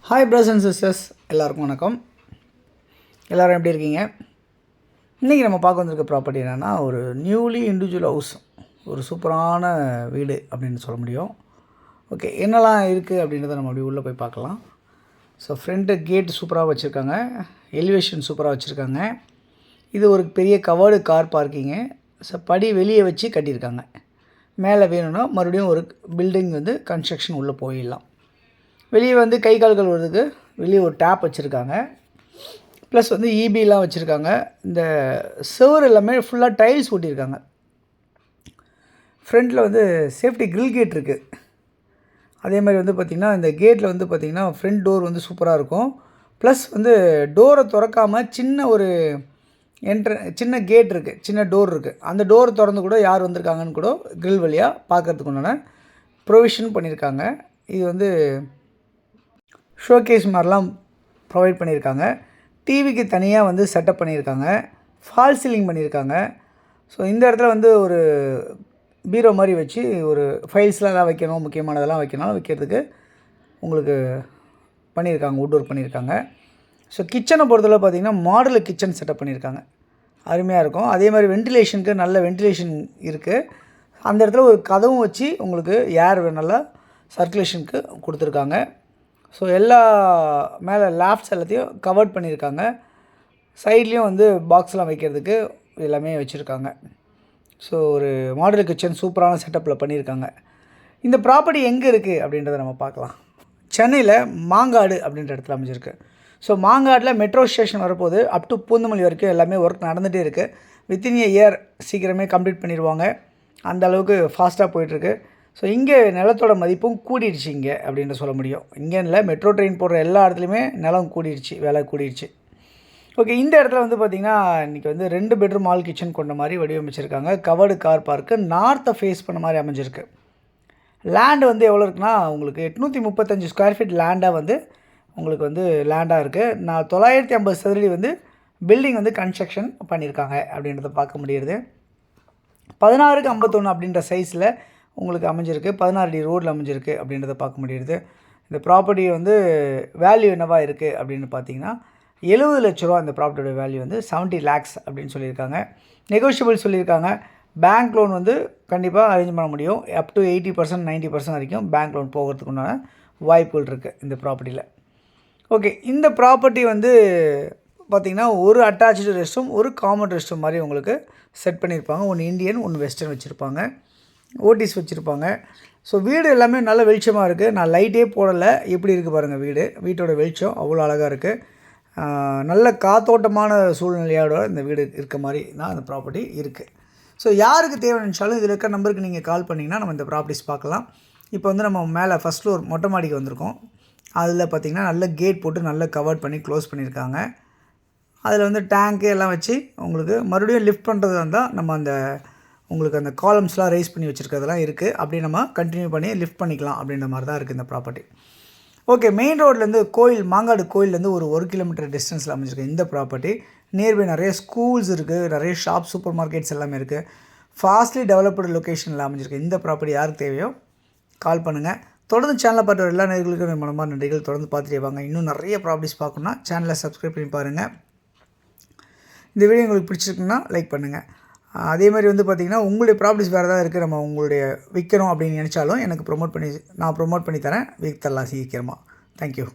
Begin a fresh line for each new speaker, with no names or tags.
Hi brothers and sisters, எல்லாருக்கும் வணக்கம். எல்லோரும் எப்படி இருக்கீங்க? இன்றைக்கி நம்ம பார்க்க வந்திருக்க ப்ராப்பர்ட்டி என்னென்னா, ஒரு நியூலி இண்டிவிஜுவல் ஹவுஸ், ஒரு சூப்பரான வீடு அப்படின்னு சொல்ல முடியும். ஓகே, என்னெல்லாம் இருக்குது அப்படின்றத நம்ம அப்படி உள்ளே போய் பார்க்கலாம். ஸோ ஃப்ரண்ட்டு கேட் சூப்பராக வச்சுருக்காங்க, எலிவேஷன் சூப்பராக வச்சுருக்காங்க. இது ஒரு பெரிய கவர்டு கார் பார்க்கிங்கு. ஸோ படி வெளியே வச்சு கட்டியிருக்காங்க. மேலே வேணும்னா மறுபடியும் ஒரு பில்டிங் கன்ஸ்ட்ரக்ஷன் உள்ளே போயிடலாம். வெளியே கை கால் கழுவுறதுக்கு வெளியே ஒரு டேப் வச்சுருக்காங்க. ப்ளஸ் ஈபிலாம் வச்சுருக்காங்க. இந்த செவர் எல்லாமே ஃபுல்லாக டைல்ஸ் ஒட்டியிருக்காங்க. ஃப்ரண்ட்டில் சேஃப்டி கிரில் கேட் இருக்குது. அதே மாதிரி பார்த்திங்கன்னா இந்த கேட்டில் பார்த்திங்கன்னா ஃப்ரண்ட் டோர் சூப்பராக இருக்கும். ப்ளஸ் டோரை திறக்காமல் சின்ன ஒரு சின்ன கேட் இருக்குது, சின்ன டோர் இருக்குது. அந்த டோர் திறந்து கூட யார் வந்திருக்காங்கன்னு கூட கிரில் வழியாக பார்க்குறதுக்கு உண்டான ப்ரொவிஷன் பண்ணியிருக்காங்க. இது ஷோகேஸ் மாதிரிலாம் ப்ரொவைட் பண்ணியிருக்காங்க. டிவிக்கு தனியாக செட்டப் பண்ணியிருக்காங்க. ஃபால் சீலிங் பண்ணியிருக்காங்க. ஸோ இந்த இடத்துல ஒரு பீரோ மாதிரி வச்சு ஒரு ஃபைல்ஸ்லாம் எதாவது வைக்கணும், முக்கியமானதெல்லாம் வைக்கிறதுக்கு உங்களுக்கு பண்ணியிருக்காங்க, வுட் ஒர்க் பண்ணியிருக்காங்க. ஸோ கிச்சனை பொறுத்தளவு பார்த்திங்கன்னா மாடலு கிச்சன் செட்டப் பண்ணியிருக்காங்க. அருமையாக இருக்கும். அதே மாதிரி வென்டிலேஷனுக்கு நல்ல வென்டிலேஷன் இருக்குது. அந்த இடத்துல ஒரு கதவும் வச்சு உங்களுக்கு ஏர் நல்லா சர்க்குலேஷனுக்கு கொடுத்துருக்காங்க. ஸோ எல்லா மேலே லேப்ஸ் எல்லாத்தையும் கவர்ட் பண்ணியிருக்காங்க. சைட்லேயும் பாக்ஸ்லாம் வைக்கிறதுக்கு எல்லாமே வச்சுருக்காங்க. ஸோ ஒரு மாடல் கிச்சன் சூப்பரான செட்டப்பில் பண்ணியிருக்காங்க. இந்த ப்ராப்பர்ட்டி எங்கே இருக்குது அப்படின்றத நம்ம பார்க்கலாம். சென்னையில் மாங்காடு அப்படின்ற இடத்துல அமைஞ்சிருக்கு. ஸோ மாங்காடில் மெட்ரோ ஸ்டேஷன் வரப்போது அப் டு பூந்தமல்லி வரைக்கும் எல்லாமே ஒர்க் நடந்துகிட்டே இருக்குது. வித்தின் இயர் சீக்கிரமே கம்ப்ளீட் பண்ணிடுவாங்க. அந்த அளவுக்கு ஃபாஸ்ட்டாக போயிட்டுருக்கு. ஸோ இங்கே நிலத்தோட மதிப்பும் கூடிடுச்சு இங்கே அப்படின்னு சொல்ல முடியும். இங்கே இல்லை, மெட்ரோ ட்ரெயின் போடுற எல்லா இடத்துலையுமே நிலம் கூடிடுச்சு, விலை கூடிடுச்சு. ஓகே, இந்த இடத்துல பார்த்திங்கன்னா இன்றைக்கி 2 பெட்ரூம் ஆல் கிச்சன் கொண்ட மாதிரி வடிவமைச்சிருக்காங்க. கவர்டு கார் பார்க்கு நார்த்தை ஃபேஸ் பண்ண மாதிரி அமைஞ்சிருக்கு. லேண்டு எவ்வளோ இருக்குன்னா உங்களுக்கு 835 ஸ்கொயர் ஃபீட் லேண்டாக உங்களுக்கு லேண்டாக இருக்குது. நான் 950 சதுரடி பில்டிங் கன்ஸ்ட்ரக்ஷன் பண்ணியிருக்காங்க அப்படின்றத பார்க்க முடியுது. 16க்கு 51 அப்படின்ற சைஸில் உங்களுக்கு அமைஞ்சிருக்கு. 16 அடி ரோடில் அமைஞ்சிருக்கு அப்படின்றத பார்க்க முடியுது. இந்த ப்ராப்பர்ட்டி வேல்யூ என்னவாக இருக்குது அப்படின்னு பார்த்தீங்கன்னா 70 லட்ச ரூபா. இந்த ப்ராப்பர்ட்டியோட வேல்யூ 70 lakhs அப்படின்னு சொல்லியிருக்காங்க. நெகோஷியபிள் சொல்லியிருக்காங்க. பேங்க் லோன் கண்டிப்பாக அரேஞ்ச் பண்ண முடியும். அப் டு 80% 90% வரைக்கும் பேங்க் லோன் போகிறதுக்கு உண்டான வாய்ப்புகள் இருக்குது இந்த ப்ராப்பர்ட்டியில். ஓகே, இந்த ப்ராப்பர்ட்டி பார்த்திங்கன்னா ஒரு அட்டாச்சு ரெஸ்ட் ரூம், ஒரு காமன் ரெஸ்ட் ரூம் மாதிரி உங்களுக்கு செட் பண்ணியிருப்பாங்க. ஒன்று இந்தியன், ஒன்று வெஸ்டர்ன் வச்சுருப்பாங்க. ஓடிஸ் வச்சுருப்பாங்க. ஸோ வீடு எல்லாமே நல்ல வெளிச்சமாக இருக்குது. நான் லைட்டே போடலை, எப்படி இருக்குது பாருங்கள். வீட்டோட வெளிச்சம் அவ்வளோ அழகாக இருக்குது. நல்ல காத்தோட்டமான சூழ்நிலையோட இந்த வீடு இருக்க மாதிரி தான் அந்த ப்ராப்பர்ட்டி இருக்குது. ஸோ யாருக்கு தேவை நினச்சாலும் இதில் இருக்க நம்பருக்கு நீங்கள் கால் பண்ணிங்கன்னா நம்ம இந்த ப்ராப்பர்ட்டிஸ் பார்க்கலாம். இப்போ நம்ம மேலே ஃபஸ்ட் ஃப்ளோர் மொட்டை மாடிக்கு வந்திருக்கோம். அதில் பார்த்திங்கன்னா நல்ல கேட் போட்டு நல்லா கவர்ட் பண்ணி க்ளோஸ் பண்ணியிருக்காங்க. அதில் டேங்க்கு எல்லாம் வச்சு உங்களுக்கு மறுபடியும் லிஃப்ட் பண்ணுறது இருந்தால் நம்ம அந்த உங்களுக்கு அந்த காலம்ஸ்லாம் ரைஸ் பண்ணி வச்சுருக்கிறதுலாம் இருக்குது. அப்படி நம்ம கண்டினியூ பண்ணி லிஃப்ட் பண்ணிக்கலாம் அப்படின்ற மாதிரி தான் இருக்குது இந்த ப்ராப்பர்ட்டி. ஓகே, மெயின் ரோட்லேருந்து மாங்காடு கோயிலேருந்து ஒரு 1 கிலோமீட்டர் டிஸ்டன்ஸில் அமைஞ்சிருக்கு இந்த ப்ராப்பர்ட்டி. நியர்பை நிறைய ஸ்கூல்ஸ் இருக்குது, நிறைய ஷாப், சூப்பர் மார்க்கெட்ஸ் எல்லாமே இருக்குது. ஃபாஸ்ட்லி டெவலப்டு லொக்கேஷனில் அமைஞ்சிருக்கு இந்த ப்ராப்பர்ட்டி. யாருக்கு தேவையோ கால் பண்ணுங்கள். தொடர்ந்து சேனலை பார்த்து எல்லா நேர்களுக்கும் மனமான நன்றிகள். தொடர்ந்து பார்த்துட்டே வாங்க. இன்னும் நிறைய ப்ராப்பர்ட்டிஸ் பார்க்கணுன்னா சேனலை சப்ஸ்கிரைப் பண்ணி பாருங்கள். இந்த வீடியோ உங்களுக்கு பிடிச்சிருக்குன்னா லைக் பண்ணுங்கள். அதே மாதிரி பார்த்திங்கன்னா உங்களுடைய ப்ராப்பர்ட்டிஸ் வேறு ஏதாவது இருக்குது, நம்ம உங்களுடைய விற்கிறோம் அப்படின்னு நினச்சாலும் எனக்கு நான் ப்ரொமோட் பண்ணி தரேன். விற்கலாம் சீக்கிரமாக. தேங்க்யூ.